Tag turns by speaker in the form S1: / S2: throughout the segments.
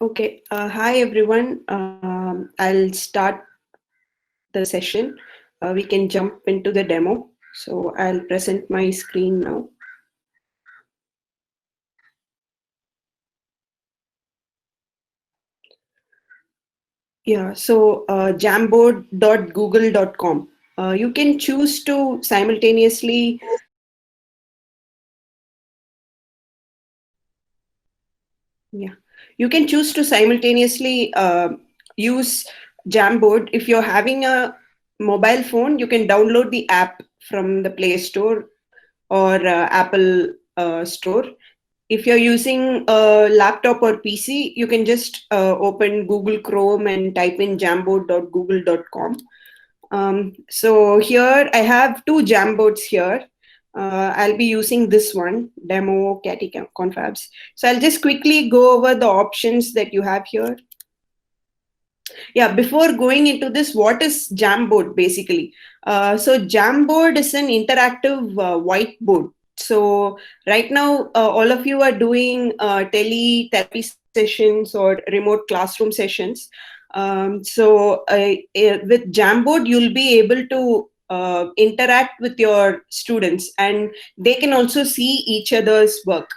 S1: Okay. Hi, everyone. I'll start the session. We can jump into the demo. So I'll present my screen now. Yeah. So jamboard.google.com. You can choose to simultaneously. Yeah. You can choose to simultaneously use Jamboard. If you're having a mobile phone, you can download the app from the Play Store or Apple Store. If you're using a laptop or PC, you can just open Google Chrome and type in jamboard.google.com. So here I have two Jamboards here. I'll be using this one, demo catty confabs. So I'll just quickly go over the options that you have here. Yeah, before going into this, what is Jamboard basically? So Jamboard is an interactive whiteboard. So right now, all of you are doing therapy sessions or remote classroom sessions. With Jamboard, you'll be able to interact with your students, and they can also see each other's work.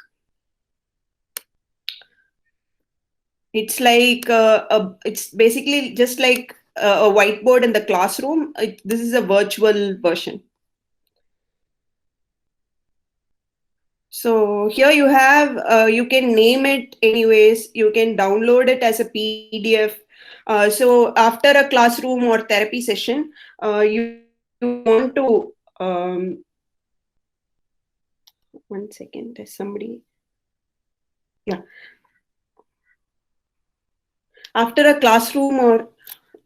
S1: It's basically just like a whiteboard in the classroom. This is a virtual version. So here you have, you can name it anyways. You can download it as a PDF. So after a classroom or therapy session, you want to, one second, there's somebody. Yeah. After a classroom or,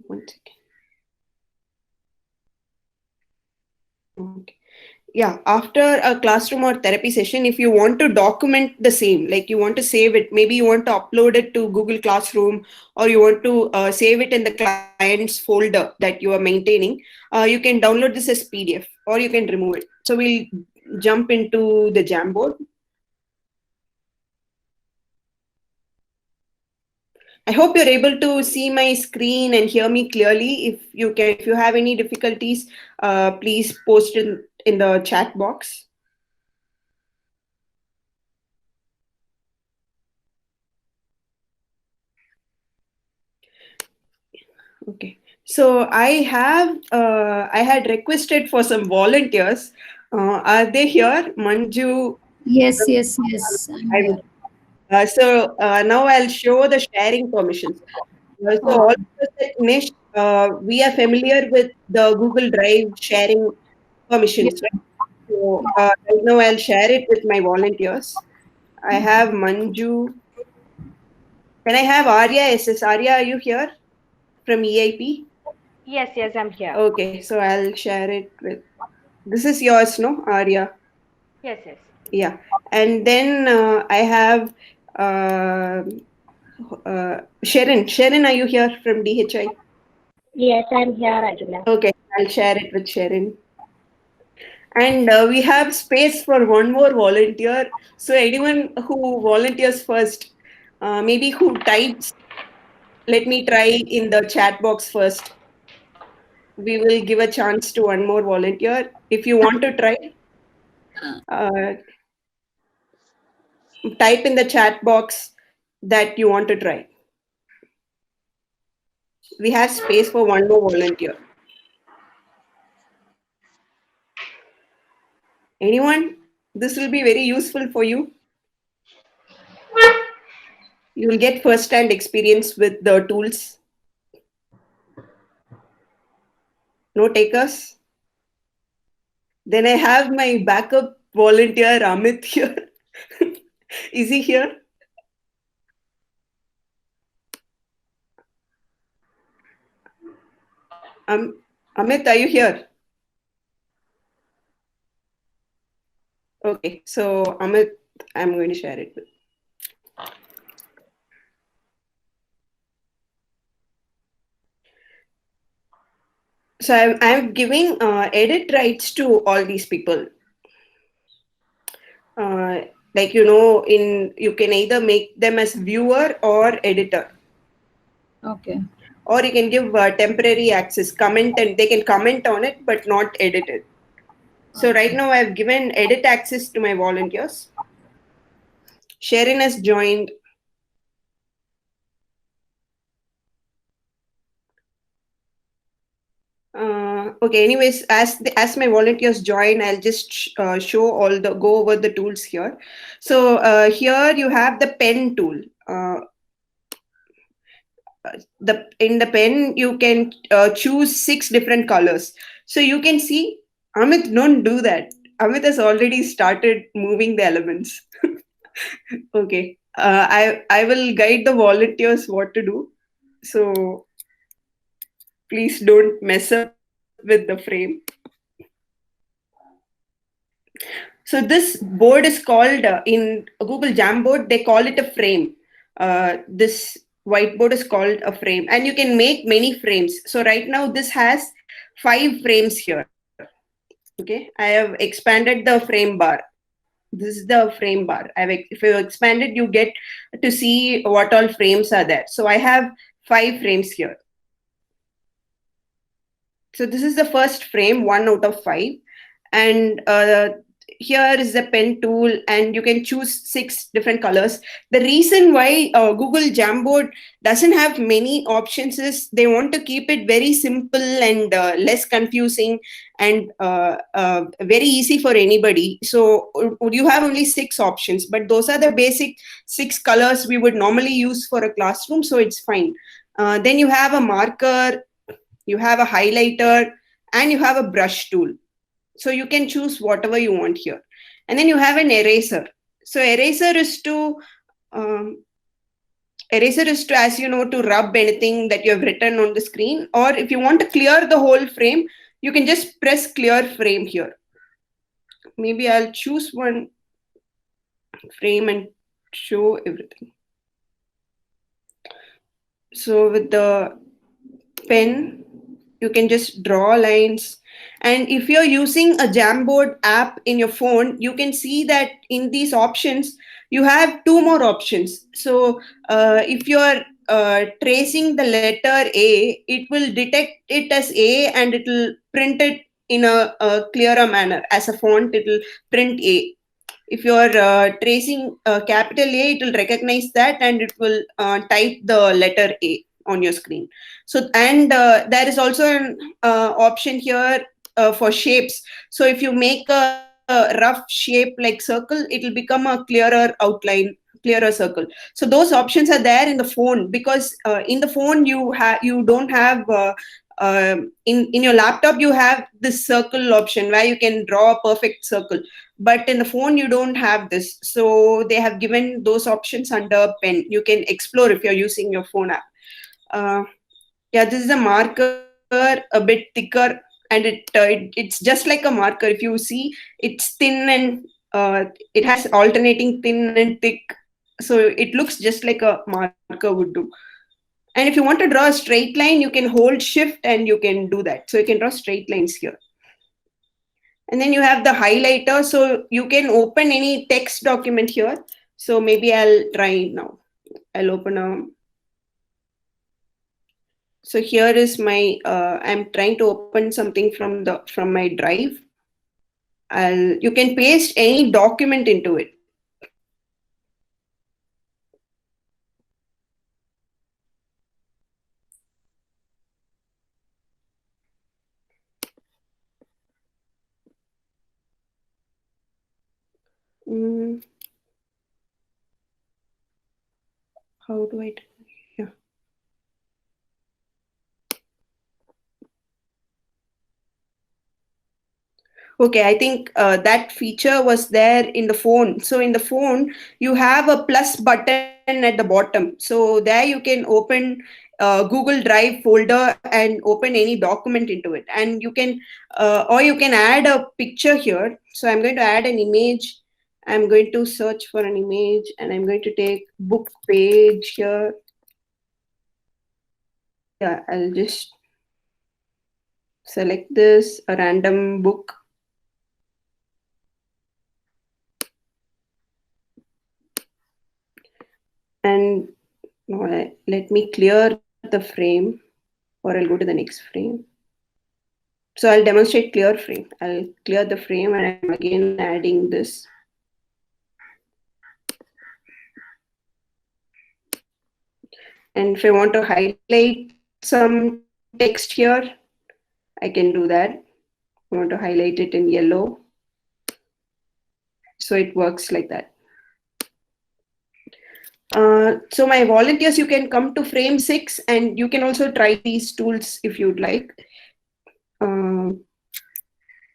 S1: one second. Okay. Yeah, after a classroom or therapy session, if you want to document the same, like you want to save it, maybe you want to upload it to Google Classroom, or you want to save it in the client's folder that you are maintaining, you can download this as PDF or you can remove it. So we'll jump into the Jamboard. I hope you're able to see my screen and hear me clearly. If you have any difficulties, please post it in the chat box. Okay. So I had requested for some volunteers. Are they here? Manju.
S2: Yes, yes, yes. I'm
S1: I
S2: here.
S1: will. Now I'll show the sharing permissions. So all
S2: Okay.
S1: of us at Nish, we are familiar with the Google Drive sharing
S2: Yeah.
S1: permissions, right? So right now I'll share it with my volunteers. I have Manju. Can I have Arya SS? Arya, are you here from EIP?
S3: Yes, yes, I'm here.
S1: Okay, so I'll share it with. This is yours, no, Arya?
S3: Yes, yes.
S1: Yeah. And then I have uh, Sharon. Sharon, are you here from DHI?
S4: Yes, I'm here, Ajula.
S1: Okay, I'll share it with Sharon. And we have space for one more volunteer. So anyone who volunteers first, maybe who types, let me try in the chat box first. We will give a chance to one more volunteer. If you want to try, uh, type in the chat box that you want to try. We have space for one more volunteer. Anyone? This will be very useful for you. You will get first-hand experience with the tools. No takers. Then I have my backup volunteer Amit here. Is he here? Amit, are you here? Okay, so Amit, I'm going to share it with. So I'm giving edit rights to all these people. Like, you can either make them as viewer or editor,
S2: Okay.
S1: or you can give temporary access, comment, and they can comment on it but not edit it. So right
S2: Okay.
S1: now I've given edit access to my volunteers. Sharon has joined. Okay, anyways, as my volunteers join, I'll just show go over the tools here. So here you have the pen tool. The In the pen you can choose 6 different colors. So you can see, Amit, don't do that. Amit has already started moving the elements. Okay, I will guide the volunteers what to do. So please don't mess up with the frame. So this board is called in Google Jamboard, they call it a frame. This whiteboard is called a frame, and you can make many frames. So right now this has 5 frames here. Okay, I have expanded the frame bar. This is the frame bar. If you expand it, you get to see what all frames are there. So I have 5 frames here. So this is the first frame, 1 out of 5. And here is the pen tool, and you can choose 6 different colors. The reason why Google Jamboard doesn't have many options is they want to keep it very simple and less confusing, and very easy for anybody. So you have only 6 options, but those are the basic 6 colors we would normally use for a classroom, so it's fine. Then you have a marker, you have a highlighter, and you have a brush tool. So you can choose whatever you want here. And then you have an eraser. So um, eraser is to, as you know, to rub anything that you have written on the screen. Or if you want to clear the whole frame, you can just press clear frame here. Maybe I'll choose one frame and show everything. So with the pen, you can just draw lines. And if you're using a Jamboard app in your phone, you can see that in these options you have 2 more options. So if you're tracing the letter A, it will detect it as A, and it will print it in a clearer manner. As a font, it will print A. If you're tracing capital A, it will recognize that, and it will type the letter A on your screen. So, and there is also an option here for shapes. So if you make a rough shape like circle, it will become a clearer outline, clearer circle. So those options are there in the phone, because in the phone you don't have in your laptop you have this circle option where you can draw a perfect circle, but in the phone you don't have this. So they have given those options under pen. You can explore if you're using your phone app. uh, yeah, this is a marker, a bit thicker, and it's just like a marker. If you see, it's thin, and it has alternating thin and thick, so it looks just like a marker would do. And if you want to draw a straight line, you can hold shift and you can do that. So you can draw straight lines here. And then you have the highlighter, so you can open any text document here. So maybe I'll try now. I'll open a. So here is my. I'm trying to open something from my drive. You can paste any document into it. Mm, how do I? Yeah. Okay, I think that feature was there in the phone. So in the phone, you have a plus button at the bottom. So there you can open Google Drive folder and open any document into it. And you can, or you can add a picture here. So I'm going to add an image. I'm going to search for an image, and I'm going to take book page here. Yeah, I'll just select this, a random book. No, let me clear the frame, or I'll go to the next frame. So I'll demonstrate clear frame. I'll clear the frame and I'm again adding this. And if I want to highlight some text here, I can do that. I want to highlight it in yellow. So it works like that. So my volunteers, you can come to frame 6 and you can also try these tools if you'd like.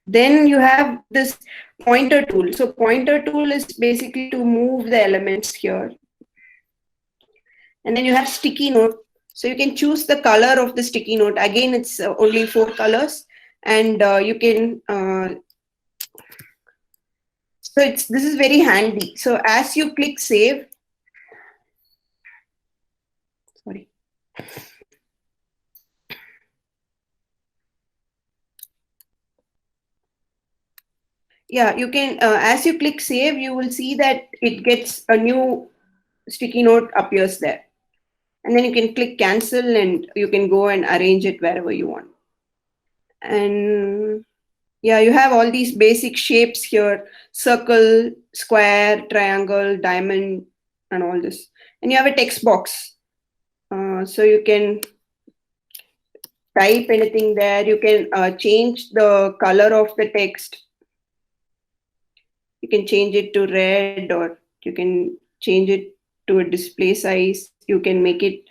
S1: Then you have this pointer tool. So pointer tool is basically to move the elements here. And then you have sticky note. So you can choose the color of the sticky note. Again, it's only 4 colors. And you can, so this is very handy. So as you click save, sorry. Yeah, you can, as you click save, you will see that it gets a new sticky note appears there. And then you can click cancel and you can go and arrange it wherever you want. And yeah, you have all these basic shapes here: circle, square, triangle, diamond, and all this. And you have a text box. So you can type anything there. You can change the color of the text. You can change it to red, or you can change it to a display size. You can make it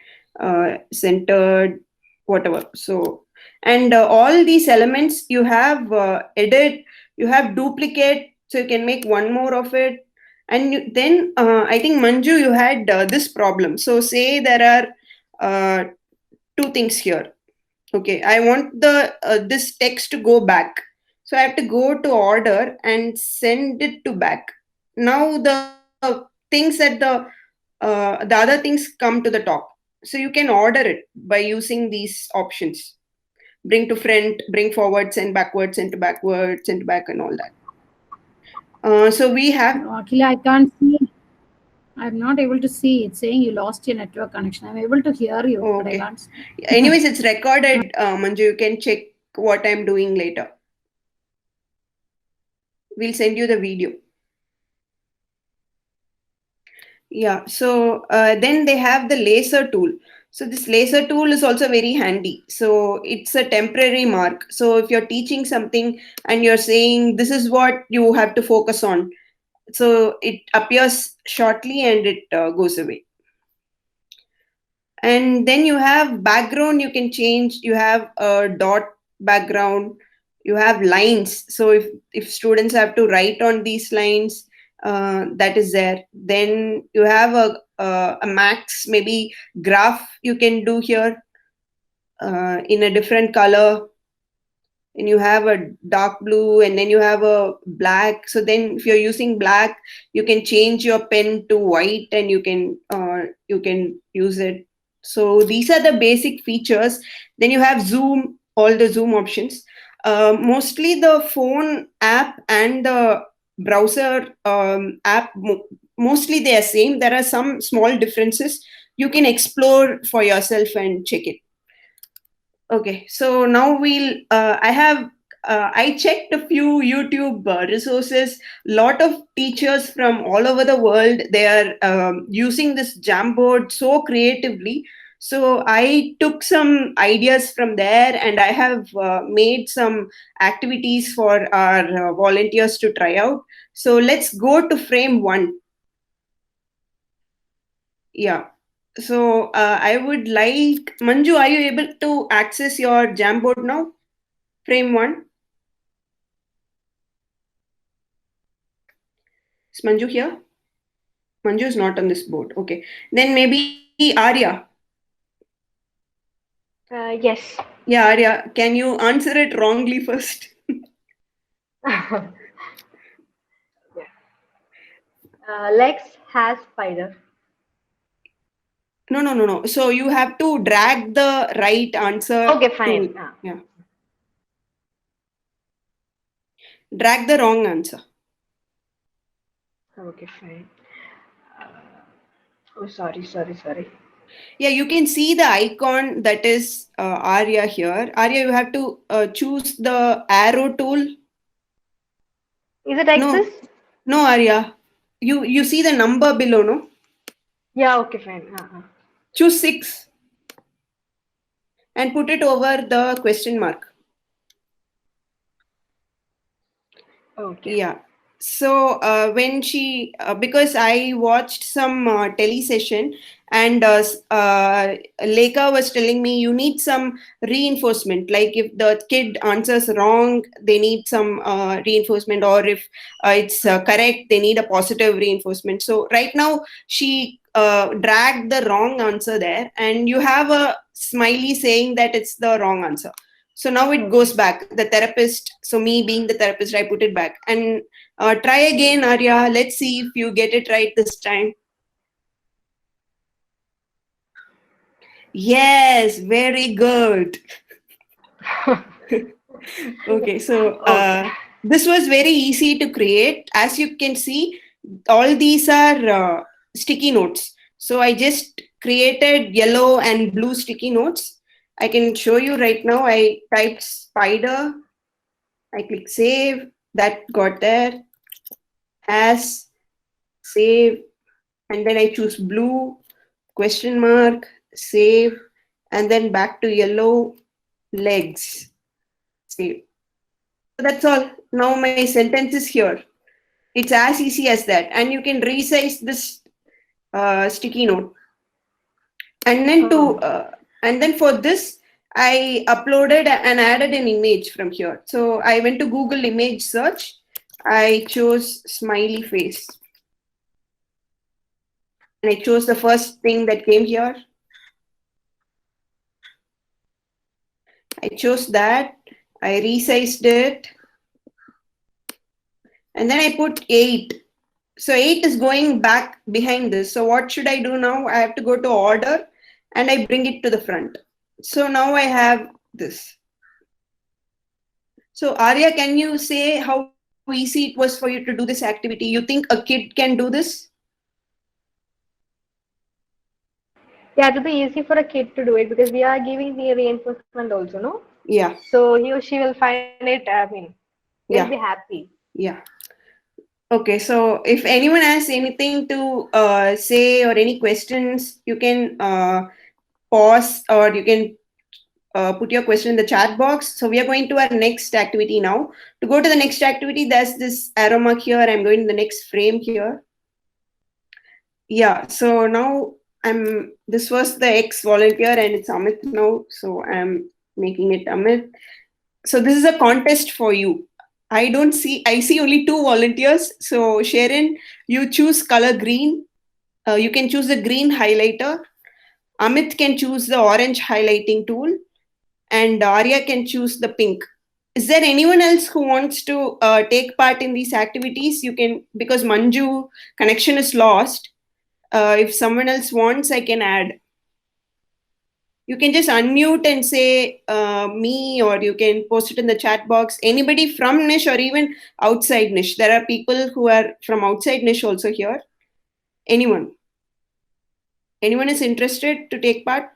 S1: centered, whatever. So, and all these elements you have edit, you have duplicate, so you can make one more of it. And then I think Manju, you had this problem. So say there are two things here. Okay, I want the this text to go back. So I have to go to order and send it to back. Now the things at the other things come to the top. So you can order it by using these options: bring to front, bring forward, send backwards, send to backwards, send to back, and all that. So we have.
S2: No, actually, I can't see. I'm not able to see. It's saying you lost your network connection. I'm able to hear you,
S1: Oh,
S2: but I
S1: okay.
S2: can't see.
S1: Anyways, it's recorded, Manju. You can check what I'm doing later. We'll send you the video. Yeah, so then they have the laser tool. So this laser tool is also very handy. So it's a temporary mark. So if you're teaching something and you're saying this is what you have to focus on, so it appears shortly and it goes away. And then you have background, you can change. You have a dot background. You have lines. So if students have to write on these lines, that is there. Then you have a max, maybe graph you can do here in a different color. And you have a dark blue, and then you have a black. So then if you're using black, you can change your pen to white and you can use it. So these are the basic features. Then you have zoom, all the zoom options. Mostly the phone app and the browser app, mostly they are same. There are some small differences. You can explore for yourself and check it. Okay, so now I checked a few YouTube resources. Lot of teachers from all over the world, they are using this Jamboard so creatively. So I took some ideas from there and I have made some activities for our volunteers to try out. So let's go to frame 1. Yeah. So I would like, Manju, are you able to access your Jamboard now? Frame 1. Is Manju here? Manju is not on this board. Okay. Then maybe Arya.
S3: Yes.
S1: Yeah, Arya, can you answer it wrongly first?
S3: Lex has spider.
S1: No. So you have to drag the right answer
S3: Okay, fine.
S1: to, yeah. Drag the wrong answer.
S3: Okay, fine. Oh, sorry.
S1: Yeah, you can see the icon that is Arya here. Arya, you have to choose the arrow tool.
S3: Is it
S1: No,
S3: access?
S1: no, Arya. You see the number below, no?
S3: Yeah, okay, fine.
S1: Choose 6 and put it over the question mark.
S3: Okay.
S1: Yeah. So when because I watched some tele session and Lekha was telling me you need some reinforcement. Like if the kid answers wrong, they need some reinforcement, or if it's correct, they need a positive reinforcement. So right now she dragged the wrong answer there, and you have a smiley saying that it's the wrong answer. So now it
S3: Okay.
S1: goes back. The therapist, so me being the therapist, I put it back. And try again, Arya. Let's see if you get it right this time. Yes, very good. Okay, so
S3: Okay.
S1: this was very easy to create. As you can see, all these are sticky notes. So I just created yellow and blue sticky notes. I can show you right now. I typed spider. I click save. That got there. As save, and then I choose blue, question mark, save, and then back to yellow, legs, save. So that's all. Now my sentence is here. It's as easy as that. And you can resize this sticky note. And then
S3: Oh,
S1: for this, I uploaded and added an image from here. So I went to Google image search. I chose smiley face. And I chose the first thing that came here. I chose that. I resized it. And then I put 8. So 8 is going back behind this. So what should I do now? I have to go to order and I bring it to the front. So now I have this. So Arya, can you say how easy it was for you to do this activity? You think a kid can do this?
S3: yeah, it will be easy for a kid to do it because we are giving the reinforcement also, no?
S1: Yeah,
S3: So he or she will find it, they'll be
S1: yeah,
S3: happy.
S1: yeah. Okay, so if anyone has anything to say or any questions, you can pause or you can put your question in the chat box. So we are going to our next activity now. To go to the next activity, there's this arrow mark here. I'm going to the next frame here. Yeah, so now this was the ex volunteer and it's Amit now. So I'm making it Amit. So this is a contest for you. I see only 2 volunteers. So Sharon, you choose color green. You can choose the green highlighter. Amit can choose the orange highlighting tool, and Arya can choose the pink. Is there anyone else who wants to take part in these activities? You can, because Manju connection is lost. If someone else wants, I can add. You can just unmute and say me, or you can post it in the chat box. Anybody from Niche or even outside Niche. There are people who are from outside Niche also here. Anyone? Anyone is interested to take part?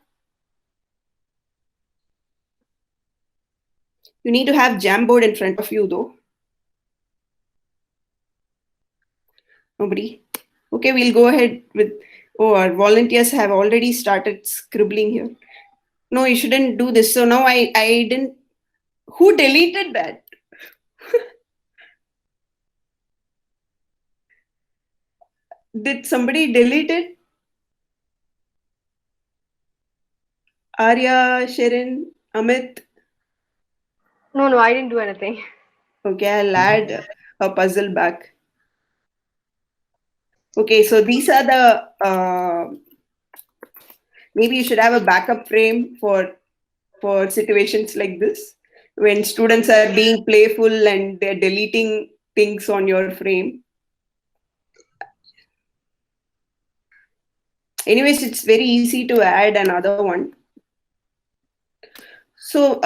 S1: You need to have Jamboard in front of you, though. Nobody? Okay, we'll go ahead with. Oh, our volunteers have already started scribbling here. No, you shouldn't do this. So now I didn't. Who deleted that? Did somebody delete it? Arya, Sharon, Amit.
S3: No, I didn't do anything.
S1: Okay, I'll add a puzzle back. Okay, so these are the. Maybe you should have a backup frame for situations like this when students are being playful and they're deleting things on your frame. Anyways, it's very easy to add another one. So,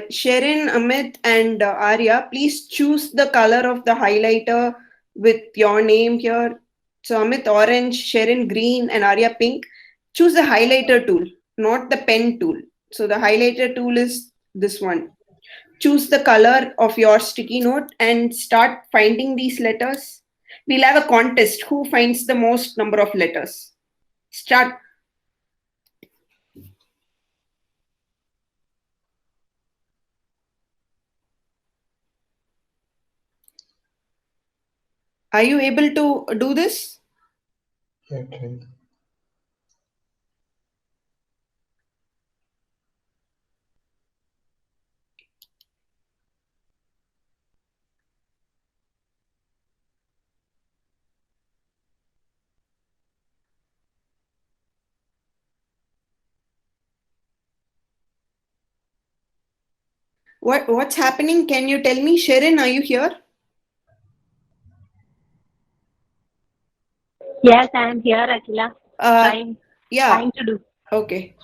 S1: Sharon, Amit, and Arya, please choose the color of the highlighter with your name here. So, Amit, orange, Sharon, green, and Arya, pink. choose the highlighter tool, not the pen tool. So the highlighter tool is this one. Choose the color of your sticky note and start finding these letters. We'll have a contest who finds the most number of letters. Start. Are you able to do this?
S5: Okay.
S1: What's happening? Can you tell me? Sharon, are you here?
S4: Yes, I am here, Akila.
S1: Uh,
S4: Trying,
S1: yeah.
S4: trying to do.
S1: Okay.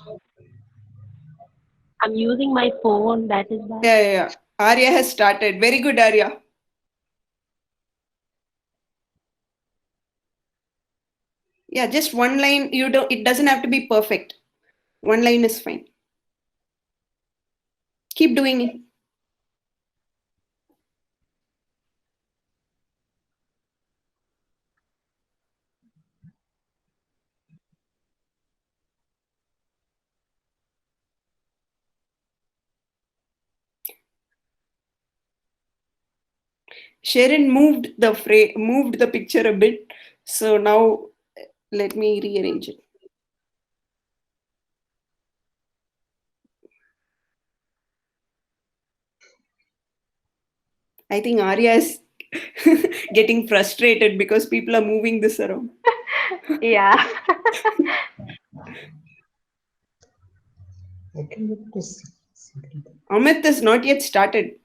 S4: I'm using my phone. That is why.
S1: Yeah. Arya has started. Very good, Arya. Yeah, just one line. You don't. It doesn't have to be perfect. One line is fine. Keep doing it. Sharon moved the picture a bit. So now let me rearrange it. I think Arya is getting frustrated because people are moving this around.
S3: Yeah.
S5: Okay, let us see.
S1: Amit is not yet started.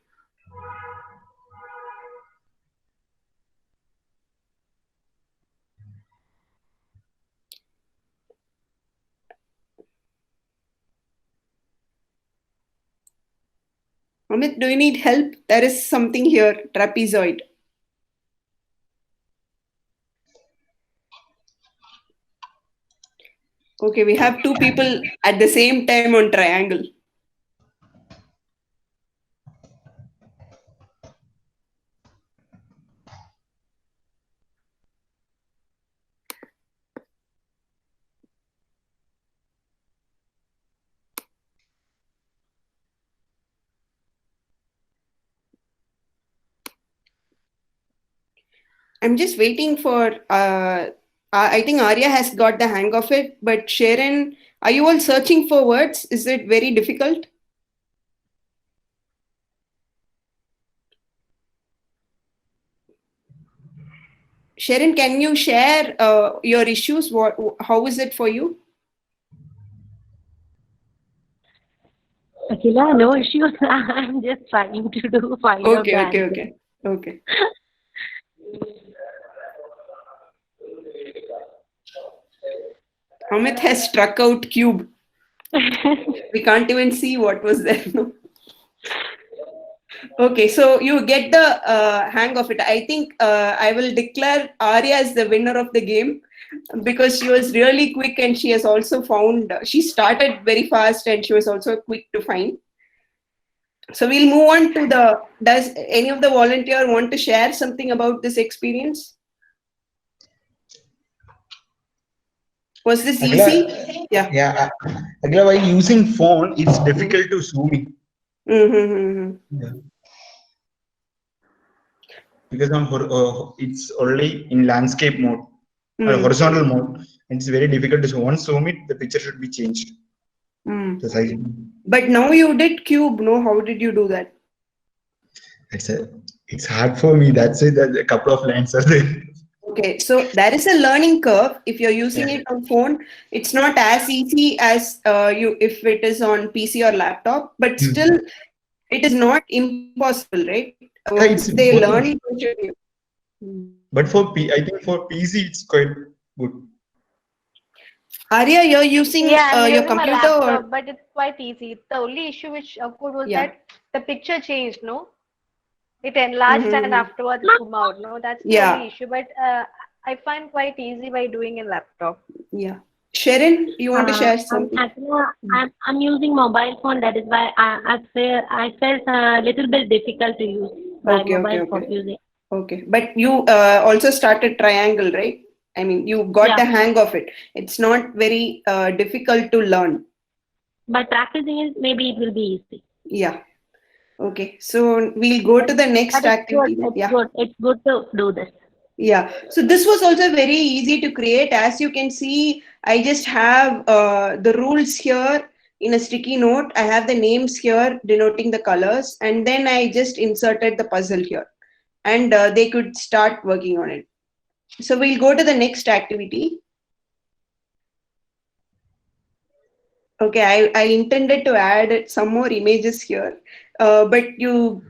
S1: Amit, do you need help? There is something here, trapezoid. Okay, we have two people at the same time on triangle. I'm just waiting for. I think Arya has got the hang of it, but Sharon, are you all searching for words? Is it very difficult? Sharon, can you share your issues? How is it for you?
S4: Akila, no issues. I'm just trying to find out the answer.
S1: Okay. Amit has struck out cube. We can't even see what was there. No? Okay, so you get the hang of it. I think I will declare Arya as the winner of the game because she was really quick and she has also found, she started very fast and she was also quick to find. So we'll move on to does any of the volunteer want to share something about this experience? Was this
S5: Agla,
S1: easy? Yeah.
S5: yeah, Agla, while using phone, it's difficult to zoom in. Yeah. Because it's only in landscape mode or horizontal mode, and it's very difficult to zoom. Once zoom it, the picture should be changed. The size.
S1: But now you did cube, no? How did you do that?
S5: It's hard for me. That's it. That a couple of lines are there.
S1: Okay, so there is a learning curve. If you're using it on phone, it's not as easy as you if it is on PC or laptop, but still it is not impossible, right? Once they learn.
S5: But I think for PC it's quite good.
S1: Arya, you're using
S3: I'm
S1: your
S3: using my
S1: computer
S3: laptop,
S1: or
S3: but it's quite easy. The only issue which occurred was that the picture changed, no? It enlarged and afterwards it zoom out, no? That's the only issue. But I find quite easy by doing in laptop.
S1: Yeah. Sharon, you want to share something?
S4: Actually, I'm using mobile phone. That is why I felt a little bit difficult to use by mobile phone using.
S1: Okay, but you also started triangle, right? I mean, you got the hang of it. It's not very difficult to learn.
S4: By practicing it, maybe it will be easy.
S1: Yeah. Okay, so we'll go to the next activity.
S4: It's good to do this.
S1: Yeah, so this was also very easy to create. As you can see, I just have the rules here in a sticky note. I have the names here denoting the colors, and then I just inserted the puzzle here, and they could start working on it. So we'll go to the next activity. Okay, I intended to add some more images here, but you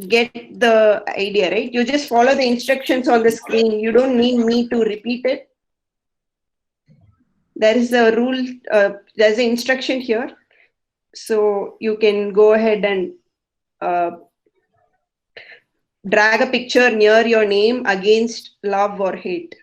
S1: get the idea, right? You just follow the instructions on the screen. You don't need me to repeat it. There is a rule, there's an instruction here. So you can go ahead and drag a picture near your name against love or hate.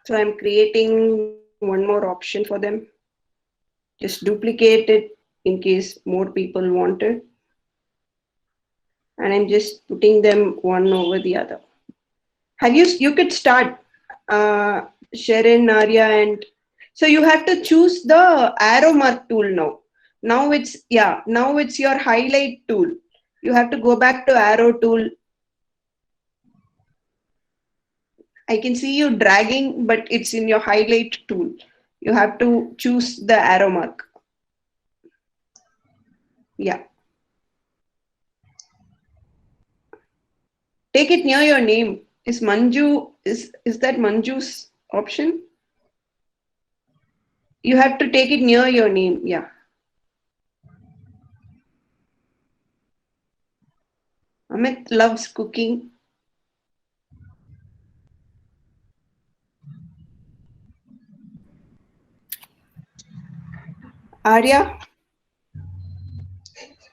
S1: So I'm creating one more option for them. Just duplicate it in case more people want it. And I'm just putting them one over the other. You could start, Sharon, Arya, and so you have to choose the arrow mark tool now. Now it's your highlight tool. You have to go back to arrow tool. I can see you dragging, but it's in your highlight tool. You have to choose the arrow mark. Yeah. Take it near your name. Is Manju, is that Manju's option? You have to take it near your name. Yeah. Amit loves cooking. Arya?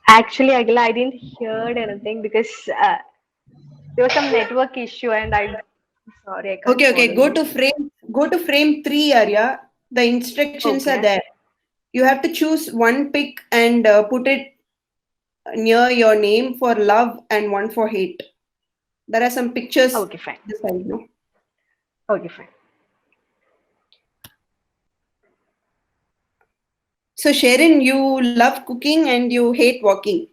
S3: Actually, Agila, I didn't hear anything because there was some network issue and sorry, I can't
S1: Okay.
S3: follow
S1: Go to frame 3, Arya. The instructions are there. You have to choose one pick and put it near your name for love and one for hate. There are some pictures.
S3: Okay, fine.
S1: This side, no?
S3: Okay, fine.
S1: So Sharon, you love cooking and you hate walking.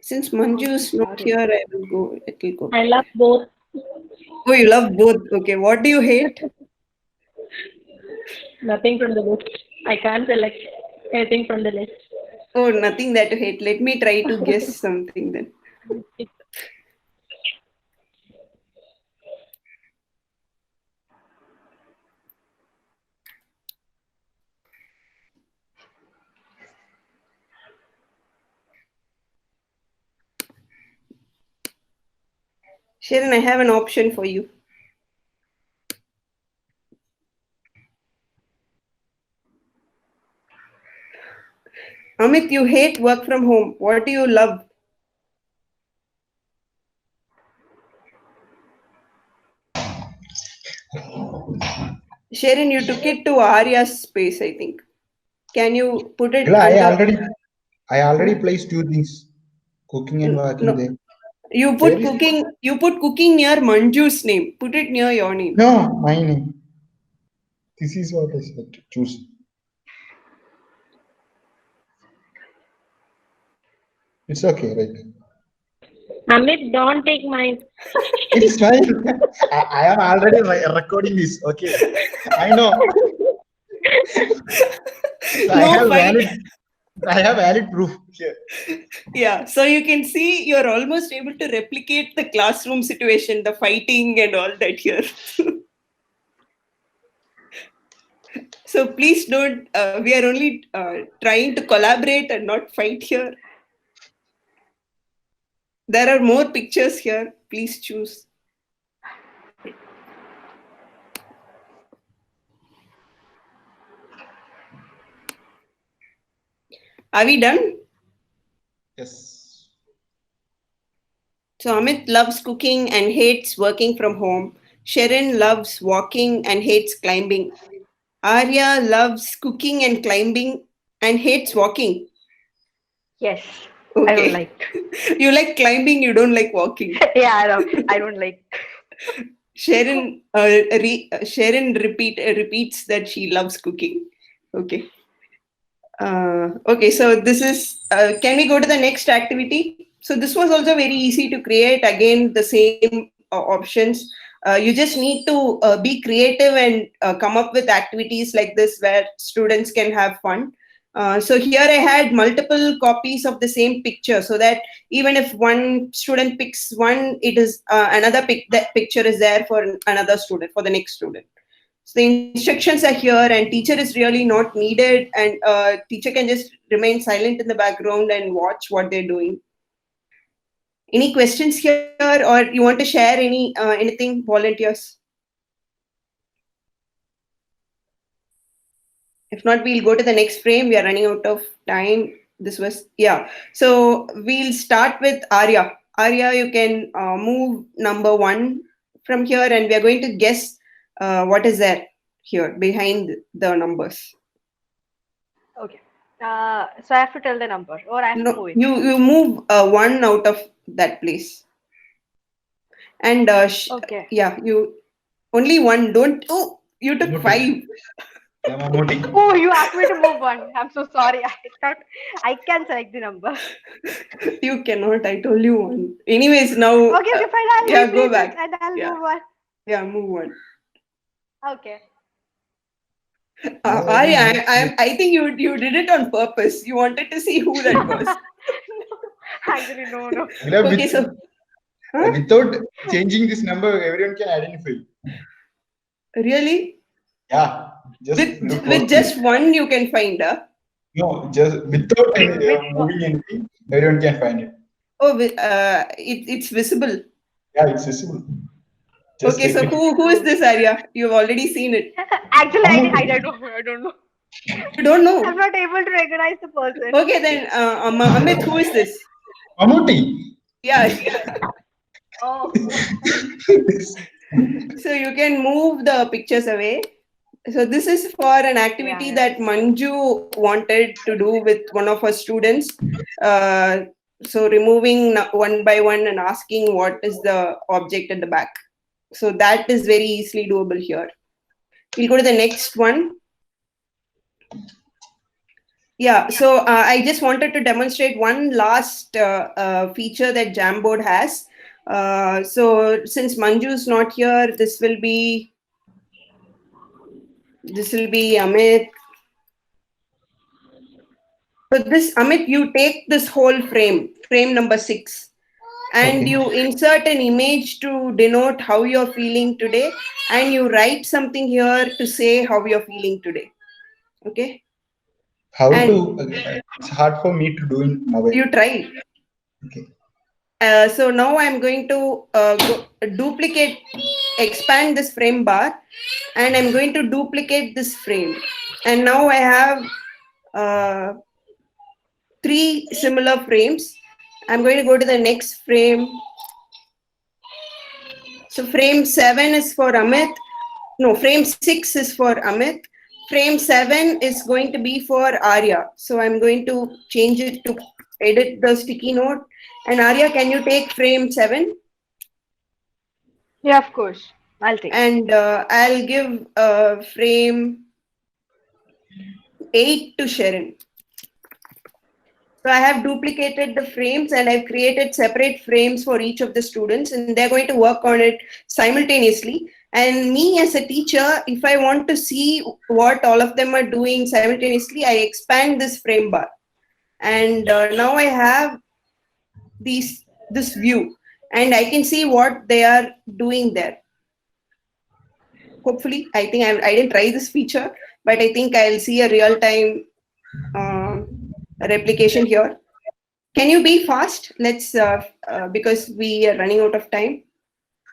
S1: Since Manju is not here, I will go. It will go.
S4: I love both.
S1: Oh, you love both. Okay. What do you hate?
S4: Nothing from the list. I can't select anything from the list.
S1: Oh, nothing that you hate. Let me try to guess something then. Sharon, I have an option for you. Amit, you hate work from home. What do you love? Sharon, you took it to Arya's space, I think. Can you put it under?
S5: I already placed 2 things, cooking and working
S1: No.
S5: there.
S1: You put cooking near Manju's name. Put it near your name.
S5: No, my name. This is what I said to choose. It's okay, right?
S4: Amit, don't take mine.
S5: It's fine. I am already recording this. Okay, I know. So I have valid proof here.
S1: Yeah, so you can see you're almost able to replicate the classroom situation, the fighting and all that here. So please don't, we are only trying to collaborate and not fight here. There are more pictures here. Please choose. Are we done?
S5: Yes.
S1: So Amit loves cooking and hates working from home. Sharon loves walking and hates climbing. Arya loves cooking and climbing and hates walking.
S3: Yes, I don't
S1: Okay.
S3: like.
S1: You like climbing, you don't like walking.
S3: Yeah, I don't like.
S1: Sharon repeats that she loves cooking. Okay. Okay, so this is, can we go to the next activity? So this was also very easy to create. Again, the same options. You just need to be creative and come up with activities like this where students can have fun. So here I had multiple copies of the same picture so that even if one student picks one, it is that picture is there for another student, for the next student. So the instructions are here and teacher is really not needed and teacher can just remain silent in the background and watch what they're doing. Any questions here or you want to share anything, volunteers? If not, we'll go to the next frame. We are running out of time. This was, yeah. So we'll start with Arya. Arya, you can move number 1 from here and we are going to guess what is there here behind the numbers.
S3: Okay. So I have to tell the number, or I have to
S1: No,
S3: move it.
S1: you move 1 out of that place. And
S3: Okay.
S1: yeah, you only 1. Don't. Oh, you took 5.
S5: Yeah, Mamotic.
S3: Oh, you asked me to move one. I'm so sorry. I thought I can select the number.
S1: You cannot. I told you 1. Anyways, now.
S3: Okay, okay, fine. I'll
S1: Yeah, go
S3: replace
S1: back.
S3: it and I'll
S1: Yeah.
S3: move one.
S1: Yeah, move 1.
S3: Okay.
S1: I think you did it on purpose. You wanted to see who that was.
S3: No, actually, no.
S1: Okay, so. Huh?
S5: Without changing this number, everyone can identify.
S1: Really?
S5: Yeah, just look
S1: With
S5: closely.
S1: just 1 you can find, huh?
S5: No, just without moving anything, everyone can find it.
S1: Oh, it's visible.
S5: Yeah, it's visible. Just
S1: Okay,
S5: check
S1: so
S5: it.
S1: who is this, Arya? You've already seen it.
S3: Actually,
S5: Mamotic.
S3: I don't know. I don't know.
S1: You don't know?
S3: I'm not able to recognize the person.
S1: Okay, then Amit, who is this?
S5: Mamuti.
S1: Yeah.
S3: Oh.
S1: So you can move the pictures away. So this is for an activity that Manju wanted to do with one of her students. So removing 1 by 1 and asking what is the object at the back. So that is very easily doable here. We'll go to the next one. Yeah, so I just wanted to demonstrate one last feature that Jamboard has. So since Manju is not here, this will be Amit. So this, Amit, you take this whole frame number 6, and
S5: Okay.
S1: you insert an image to denote how you're feeling today, and you write something here to say how you're feeling today. Okay?
S5: How
S1: And
S5: to? It's hard for me to do in mobile.
S1: you try.
S5: Okay.
S1: So now I'm going to expand this frame bar, and I'm going to duplicate this frame. And now I have 3 similar frames. I'm going to go to the next frame. So frame 7 is for Amit. No, frame 6 is for Amit. Frame 7 is going to be for Arya. So I'm going to change it to edit the sticky note. And Arya, can you take frame 7?
S3: Yeah, of course. I'll take.
S1: And I'll give frame 8 to Sharon. So I have duplicated the frames and I've created separate frames for each of the students, and they're going to work on it simultaneously. And me as a teacher, if I want to see what all of them are doing simultaneously, I expand this frame bar. And now I have this view, and I can see what they are doing there. Hopefully, I think I didn't try this feature. but I think I'll see a real-time replication here. Can you be fast? Let's because we are running out of time.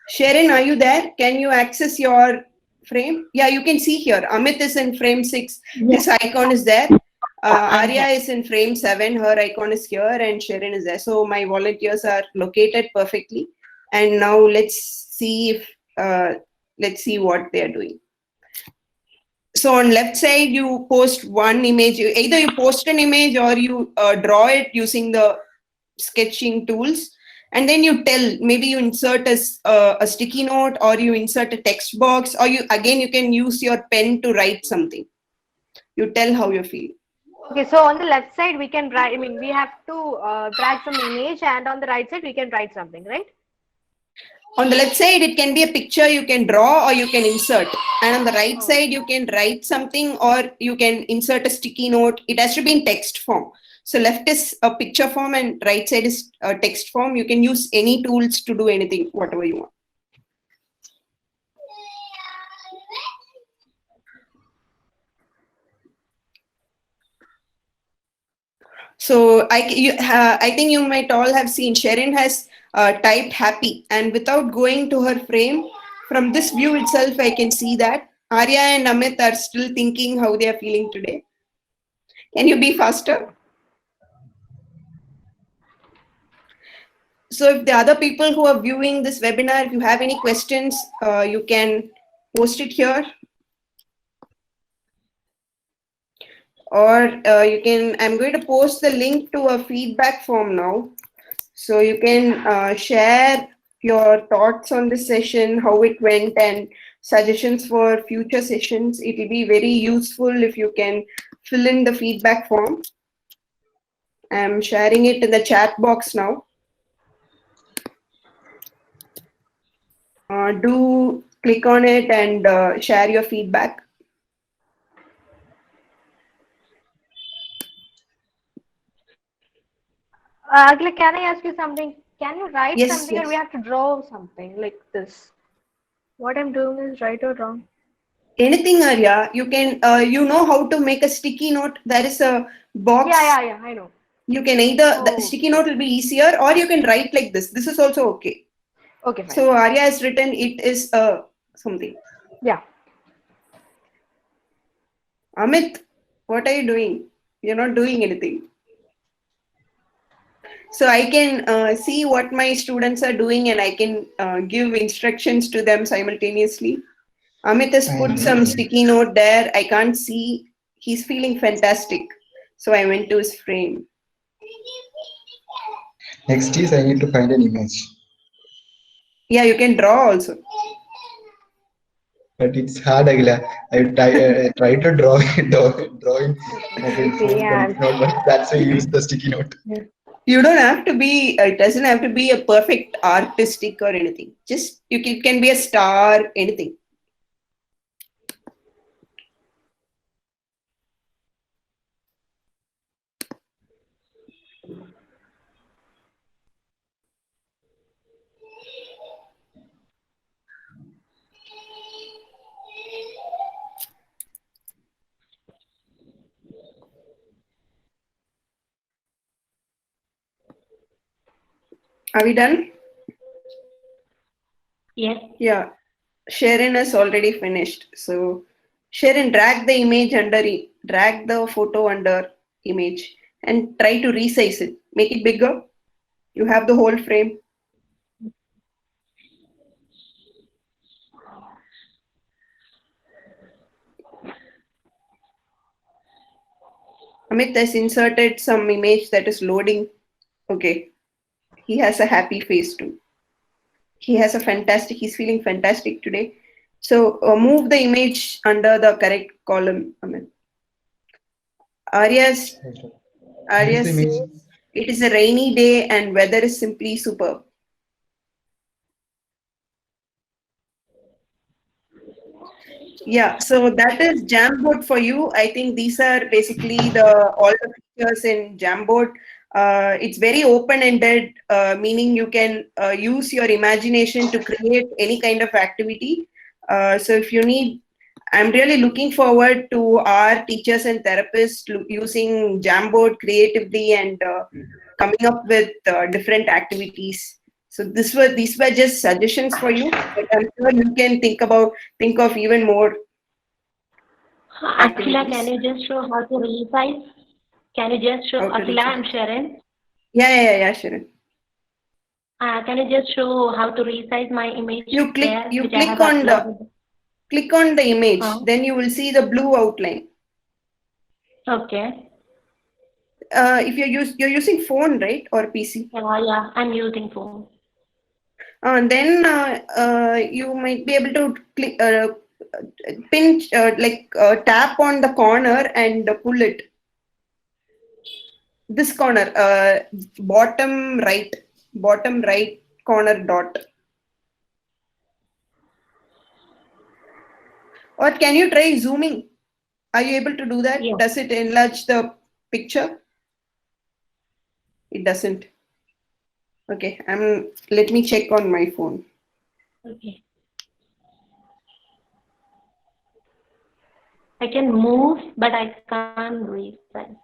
S1: Sharon, are you there? Can you access your frame? Yeah, you can see here. Amit is in frame 6. His icon is there. Arya is in frame 7. Her icon is here, and Sharon is there. So my volunteers are located perfectly. And now let's see if let's see what they are doing. So on left side, you post one image. Either you post an image or you draw it using the sketching tools. And then you tell, maybe you insert a sticky note, or you insert a text box, or you can use your pen to write something. You tell how you feel.
S3: Okay, so on the left side we can write. I mean, we have to drag some image, and on the right side we can write something, right?
S1: On the left side, it can be a picture you can draw or you can insert. And on the right side, you can write something or you can insert a sticky note. It has to be in text form. So left is a picture form and right side is a text form. You can use any tools to do anything, whatever you want. So I think you might all have seen Sharon has typed happy, and without going to her frame, from this view itself, I can see that Arya and Amit are still thinking how they are feeling today. Can you be faster? So if the other people who are viewing this webinar, if you have any questions, you can post it here. Or I'm going to post the link to a feedback form now. So you can share your thoughts on this session, how it went, and suggestions for future sessions. It will be very useful if you can fill in the feedback form. I'm sharing it in the chat box now. Do click on it and share your feedback.
S3: Agla, can I ask you something? Can you write
S1: Yes,
S3: something,
S1: yes.
S3: or we have to draw something like this? What I'm doing is right or wrong?
S1: Anything, Arya. You can, you know how to make a sticky note. There is a box.
S3: Yeah, I know.
S1: You can either, the sticky note will be easier, or you can write like this. This is also okay.
S3: Okay, fine.
S1: So Arya has written it is something.
S3: Yeah.
S1: Amit, what are you doing? You're not doing anything. So I can see what my students are doing, and I can give instructions to them simultaneously. Amit has put some sticky note there. I can't see. He's feeling fantastic. So I went to his frame.
S5: Next is I need to find an image.
S1: Yeah, you can draw also.
S5: But it's hard, Agila. I try to draw in mobile phone, but it's not work. That's why I use the sticky note.
S1: You don't have to be, it doesn't have to be a perfect artistic or anything. Just, it can be a star, anything. Are we done?
S4: Yes.
S1: Yeah. Sharon has already finished. So Sharon, drag the image under it. Drag the photo under image and try to resize it. Make it bigger. You have the whole frame. Amit has inserted some image that is loading. Okay. He has a happy face too. He's feeling fantastic today. So move the image under the correct column, Amit. Arya says it is a rainy day and weather is simply superb. Yeah, so that is Jamboard for you. I think these are basically all the features in Jamboard. It's very open-ended, meaning you can use your imagination to create any kind of activity. So if you need, I'm really looking forward to our teachers and therapists using Jamboard creatively and coming up with different activities. So these were just suggestions for you, but I'm sure you can think of even more
S4: Akila,
S1: activities.
S4: can you just show how to resize? Can you just show, Akila, I'm Sharon.
S1: Yeah, Sharon.
S4: Can you just show how to resize my image?
S1: You click
S4: Click
S1: on the image, then you will see the blue outline.
S4: Okay.
S1: If you're using phone, right, or PC?
S4: Yeah, I'm using phone.
S1: Then you might be able to click, pinch, tap on the corner and pull it. This corner, bottom right corner dot. Or can you try zooming? Are you able to do that?
S4: Yeah.
S1: Does it enlarge the picture? It doesn't. Okay, let me check on my phone.
S4: Okay. I can move, but I can't resize.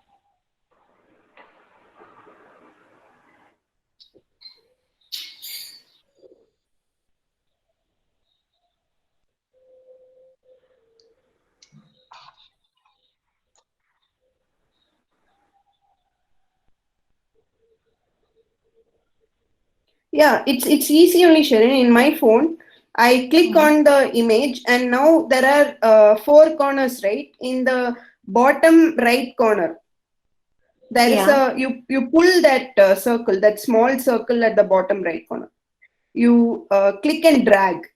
S1: Yeah, it's easy only, Sharon. In my phone, I click on the image, and now there are 4 corners, right? In the bottom right corner, there is you pull that circle, that small circle at the bottom right corner. You click and drag.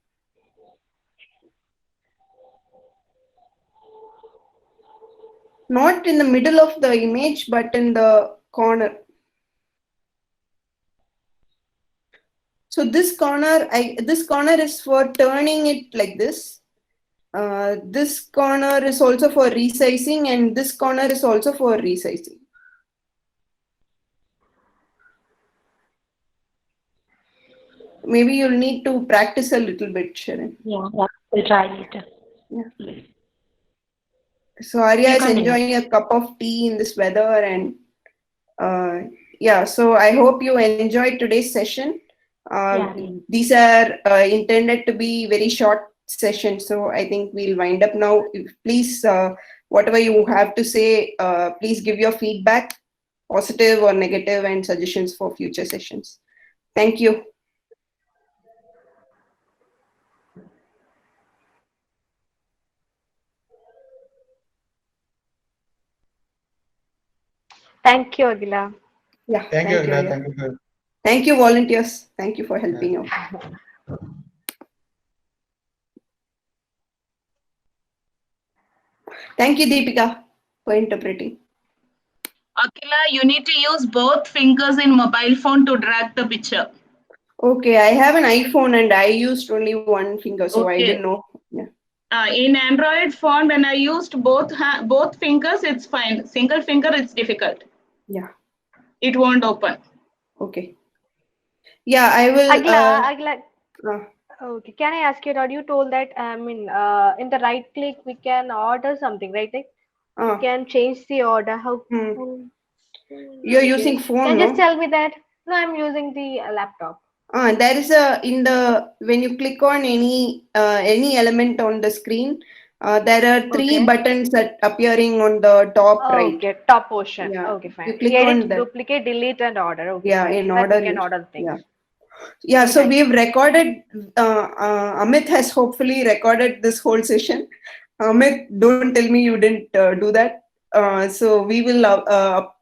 S1: Not in the middle of the image, but in the corner. So this corner is for turning it like this. This corner is also for resizing, and this corner is also for resizing. Maybe you'll need to practice a little bit, Sharon.
S4: Yeah, we'll try later.
S1: Yeah. So Arya is enjoying a cup of tea in this weather, and so I hope you enjoyed today's session. These are intended to be very short sessions, so I think we'll wind up now. Please, whatever you have to say, please give your feedback, positive or negative, and suggestions for future sessions. Thank you.
S3: Thank you, Agila.
S1: Yeah.
S5: Thank you, Agila.
S1: Thank you, volunteers. Thank you for helping out. Thank you, Deepika, for interpreting.
S6: Akila, you need to use both fingers in mobile phone to drag the picture.
S1: Okay, I have an iPhone and I used only one finger, so I didn't know. Yeah.
S6: In Android phone, when I used both fingers, it's fine. Single finger, it's difficult.
S1: Yeah.
S6: It won't open.
S1: Okay. Yeah, I will.
S3: Agila. Okay, can I ask you? You told that in the right click we can order something, right? Like we can change the order. How?
S1: You're using phone.
S3: Can you just tell me that? No, I'm using the laptop.
S1: There is when you click on any element on the screen, there are 3 buttons that appearing on the top right.
S3: Okay, top portion.
S1: Yeah.
S3: Okay, fine.
S1: You click
S3: Edit,
S1: on that.
S3: duplicate, delete, and order. Okay,
S1: yeah,
S3: fine.
S1: in
S3: So
S1: order.
S3: we can order things.
S1: Yeah. So we've recorded. Amit has hopefully recorded this whole session. Amit, don't tell me you didn't do that. So we will.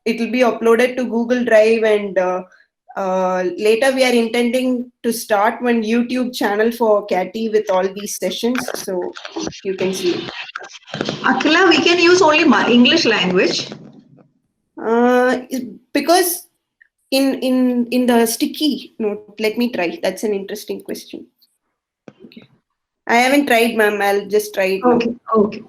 S1: It will be uploaded to Google Drive, and later we are intending to start one YouTube channel for Catty with all these sessions, so you can see.
S7: Akila, we can use only English language.
S1: Because in the sticky note, let me try. That's an interesting question. Okay. I haven't tried, ma'am. I'll just try it.
S7: Okay.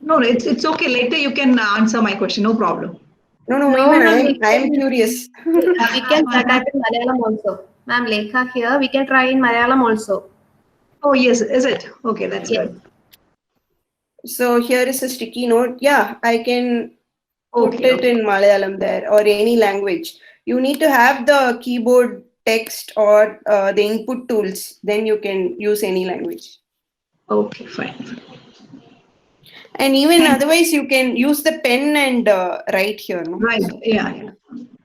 S7: No, it's okay. Later you can answer my question. No problem.
S1: No, even I am curious.
S8: We can start at Malayalam also. Ma'am, Lekha here. We can try in Malayalam also.
S7: Oh, yes. Is it? Okay, that's good.
S1: So here is a sticky note. Yeah, I can put
S7: Okay,
S1: it in Malayalam there or any language. You need to have the keyboard text or the input tools. Then you can use any language.
S7: Okay, fine.
S1: And even otherwise, you can use the pen and write here. No?
S7: Right, yeah.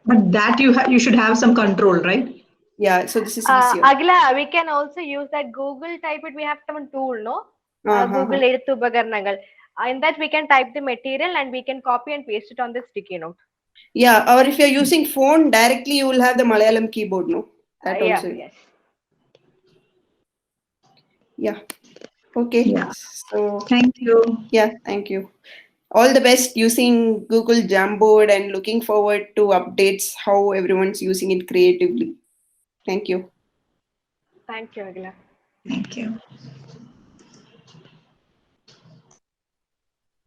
S7: But that you should have some control, right?
S1: Yeah, so this is easier.
S3: Agila, we can also use that Google type it. We have some tool, no? Google Eduthu Upakaranagal. In that we can type the material and we can copy and paste it on the sticky note.
S1: Yeah, or if you're using phone directly, you will have the Malayalam keyboard, no? That
S3: Yeah,
S1: also.
S3: yes.
S1: Yeah. Okay.
S7: Yeah.
S1: So
S7: Thank you.
S1: yeah, thank you. All the best using Google Jamboard and looking forward to updates how everyone's using it creatively. Thank you.
S3: Thank you, Agila.
S7: Thank you.